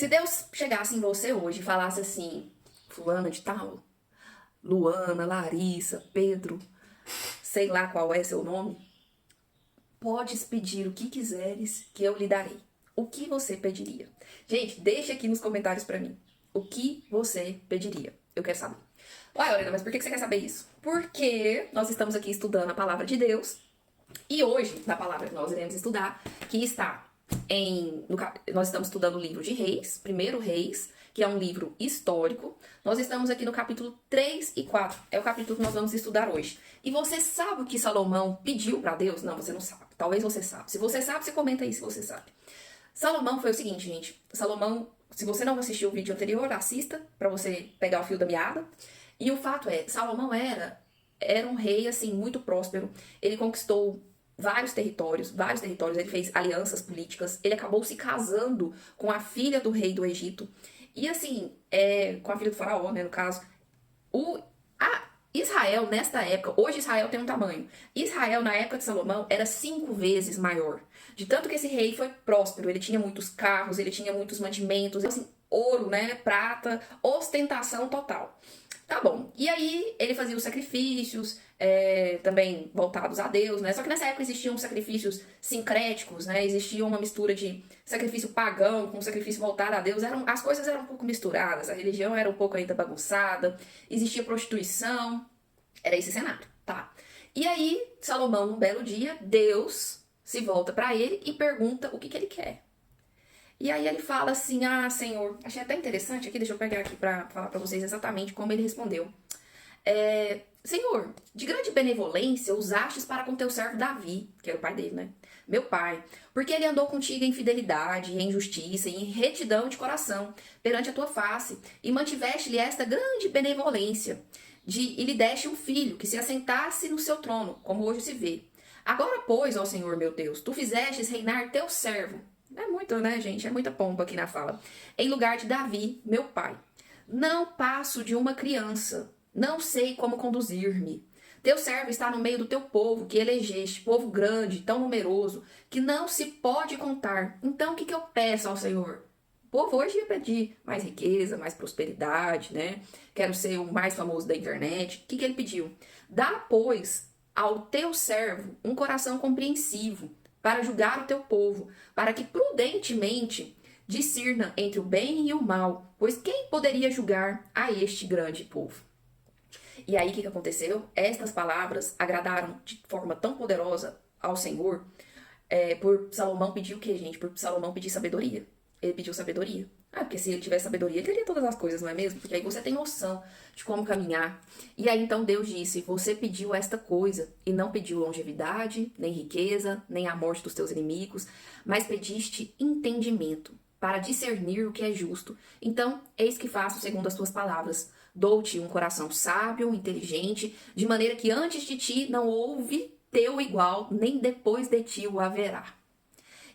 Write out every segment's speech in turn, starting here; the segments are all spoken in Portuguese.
Se Deus chegasse em você hoje e falasse assim, fulana de tal, Luana, Larissa, Pedro, sei lá qual é seu nome, podes pedir o que quiseres que eu lhe darei. O que você pediria? Gente, deixa aqui nos comentários pra mim. O que você pediria? Eu quero saber. Uai, Lorena, mas por que você quer saber isso? Porque nós estamos aqui estudando a palavra de Deus e hoje, na palavra que nós iremos estudar, que está nós estamos estudando o livro de Reis, primeiro Reis, que é um livro histórico. Nós estamos aqui no capítulo 3 e 4. É o capítulo que nós vamos estudar hoje. E você sabe o que Salomão pediu para Deus? Não, você não sabe. Talvez você saiba. Se você sabe, você comenta aí se você sabe. Salomão foi o seguinte, gente. Salomão, se você não assistiu o vídeo anterior, assista para você pegar o fio da meada. E o fato é, Salomão era um rei assim muito próspero. Ele conquistou vários territórios, ele fez alianças políticas, ele acabou se casando com a filha do rei do Egito, e assim, com a filha do faraó, né, no caso, Israel, nesta época, hoje Israel tem um tamanho, Israel, na época de Salomão, era 5 vezes maior, de tanto que esse rei foi próspero, ele tinha muitos carros, ele tinha muitos mantimentos, assim, ouro, né, prata, ostentação total. Tá bom. E aí ele fazia os sacrifícios, também voltados a Deus, né? Só que nessa época existiam sacrifícios sincréticos, né? Existia uma mistura de sacrifício pagão com sacrifício voltado a Deus. As coisas eram um pouco misturadas, a religião era um pouco ainda bagunçada, existia prostituição, era esse cenário, tá? E aí, Salomão, num belo dia, Deus se volta pra ele e pergunta o que ele quer. E aí ele fala assim, Senhor, achei até interessante aqui, deixa eu pegar aqui pra falar pra vocês exatamente como ele respondeu. Senhor, de grande benevolência usastes para com teu servo Davi, que era o pai dele, né? Meu pai, porque ele andou contigo em fidelidade, em justiça e em retidão de coração perante a tua face, e mantiveste-lhe esta grande benevolência, e lhe deste um filho que se assentasse no seu trono, como hoje se vê. Agora, pois, ó Senhor meu Deus, tu fizestes reinar teu servo. É muito, né, gente? É muita pompa aqui na fala. Em lugar de Davi, meu pai. Não passo de uma criança. Não sei como conduzir-me. Teu servo está no meio do teu povo, que elegeste, povo grande, tão numeroso, que não se pode contar. Então, o que eu peço ao Senhor? O povo hoje ia pedir mais riqueza, mais prosperidade, né? Quero ser o mais famoso da internet. O que ele pediu? Dá, pois, ao teu servo um coração compreensivo, para julgar o teu povo, para que prudentemente discirna entre o bem e o mal, pois quem poderia julgar a este grande povo? E aí o que aconteceu? Estas palavras agradaram de forma tão poderosa ao Senhor, por Salomão pedir o quê, gente? Por Salomão pedir sabedoria. Ele pediu sabedoria. Porque se ele tivesse sabedoria, ele teria todas as coisas, não é mesmo? Porque aí você tem noção de como caminhar. E aí então Deus disse, você pediu esta coisa, e não pediu longevidade, nem riqueza, nem a morte dos teus inimigos, mas pediste entendimento, para discernir o que é justo. Então, eis que faço segundo as tuas palavras. Dou-te um coração sábio, inteligente, de maneira que antes de ti não houve teu igual, nem depois de ti o haverá.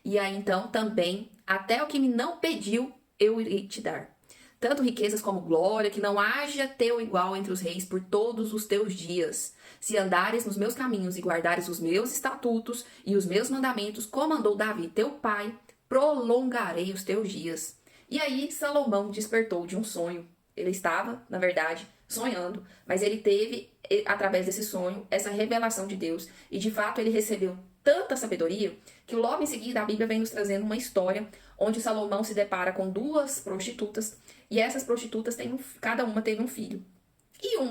E aí então também, até o que me não pediu, eu irei te dar. Tanto riquezas como glória, que não haja teu igual entre os reis por todos os teus dias. Se andares nos meus caminhos e guardares os meus estatutos e os meus mandamentos, como mandou Davi, teu pai, prolongarei os teus dias. E aí Salomão despertou de um sonho. Ele estava, na verdade, sonhando, mas ele teve, através desse sonho, essa revelação de Deus. E de fato ele recebeu tanta sabedoria que logo em seguida a Bíblia vem nos trazendo uma história onde Salomão se depara com 2 prostitutas e essas prostitutas cada uma teve um filho.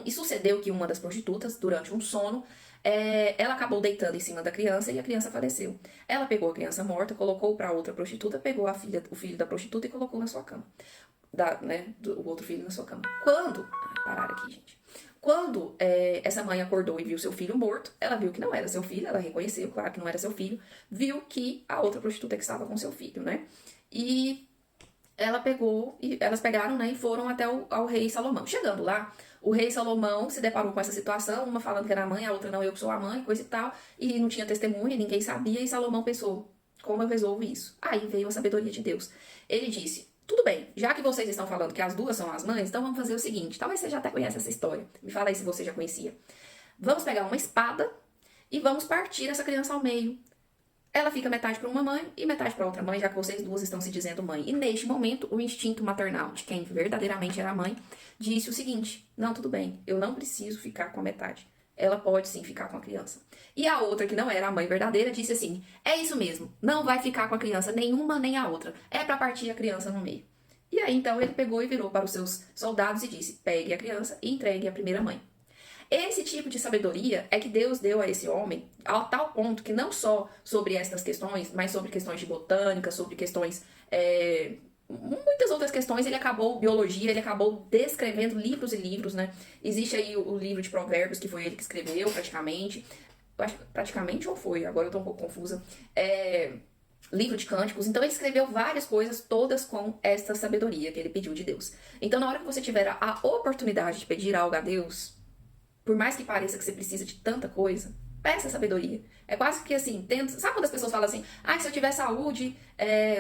E sucedeu que uma das prostitutas, durante um sono, ela acabou deitando em cima da criança e a criança faleceu. Ela pegou a criança morta, colocou para outra prostituta, pegou o filho da prostituta e colocou na sua cama. O outro filho na sua cama. Parar aqui, gente. Quando essa mãe acordou e viu seu filho morto, ela viu que não era seu filho, ela reconheceu, claro que não era seu filho, viu que a outra prostituta que estava com seu filho, né? E elas pegaram, né, e foram até ao rei Salomão. Chegando lá, o rei Salomão se deparou com essa situação, uma falando que era a mãe, a outra não, eu que sou a mãe, coisa e tal, e não tinha testemunha, ninguém sabia, e Salomão pensou, como eu resolvo isso? Aí veio a sabedoria de Deus. Ele disse, tudo bem, já que vocês estão falando que as 2 são as mães, então vamos fazer o seguinte, talvez você já até conhece essa história, me fala aí se você já conhecia. Vamos pegar uma espada e vamos partir essa criança ao meio. ela fica metade para uma mãe e metade para outra mãe, já que vocês duas estão se dizendo mãe. E neste momento, o instinto maternal de quem verdadeiramente era a mãe disse o seguinte: não, tudo bem, eu não preciso ficar com a metade. Ela pode sim ficar com a criança. E a outra, que não era a mãe verdadeira, disse assim: é isso mesmo, não vai ficar com a criança nenhuma nem a outra. É para partir a criança no meio. E aí então ele pegou e virou para os seus soldados e disse: pegue a criança e entregue à primeira mãe. Esse tipo de sabedoria é que Deus deu a esse homem, a tal ponto que não só sobre estas questões, mas sobre questões de botânica, sobre questões, muitas outras questões, ele acabou, biologia, ele acabou descrevendo livros e livros, né? Existe aí o livro de Provérbios, que foi ele que escreveu praticamente, praticamente ou foi, agora eu tô um pouco confusa, livro de cânticos, então ele escreveu várias coisas, todas com esta sabedoria que ele pediu de Deus. Então na hora que você tiver a oportunidade de pedir algo a Deus, por mais que pareça que você precisa de tanta coisa, peça sabedoria. É quase que assim, tenta... sabe quando as pessoas falam assim, se eu tiver saúde,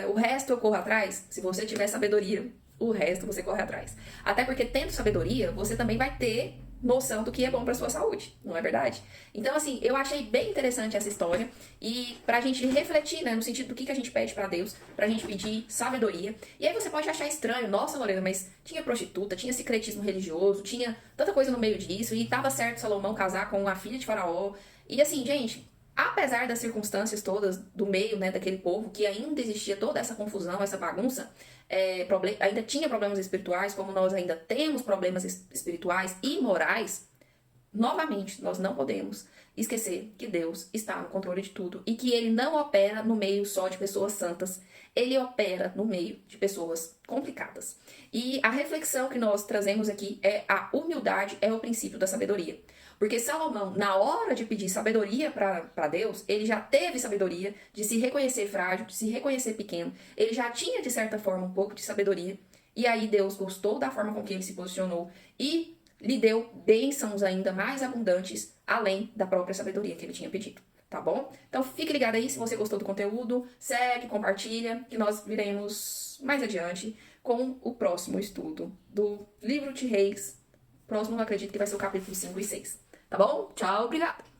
o resto eu corro atrás? Se você tiver sabedoria, o resto você corre atrás. Até porque tendo sabedoria, você também vai ter noção do que é bom para sua saúde, não é verdade? Então, assim, eu achei bem interessante essa história e pra gente refletir, né, no sentido do que a gente pede pra Deus, pra gente pedir sabedoria. E aí você pode achar estranho, nossa, Lorena, mas tinha prostituta, tinha secretismo religioso, tinha tanta coisa no meio disso e tava certo Salomão casar com a filha de Faraó. E assim, gente, apesar das circunstâncias todas do meio, né, daquele povo, que ainda existia toda essa confusão, essa bagunça, ainda tinha problemas espirituais, como nós ainda temos problemas espirituais e morais, novamente, nós não podemos esquecer que Deus está no controle de tudo e que Ele não opera no meio só de pessoas santas, Ele opera no meio de pessoas complicadas. E a reflexão que nós trazemos aqui é a humildade é o princípio da sabedoria. Porque Salomão, na hora de pedir sabedoria para Deus, ele já teve sabedoria de se reconhecer frágil, de se reconhecer pequeno. Ele já tinha, de certa forma, um pouco de sabedoria. E aí Deus gostou da forma com que ele se posicionou e lhe deu bênçãos ainda mais abundantes, além da própria sabedoria que ele tinha pedido. Tá bom? Então fique ligado aí se você gostou do conteúdo, segue, compartilha, que nós viremos mais adiante com o próximo estudo do livro de Reis. Próximo, eu acredito que vai ser o capítulo 5 e 6. Tá bom? Tchau, obrigada!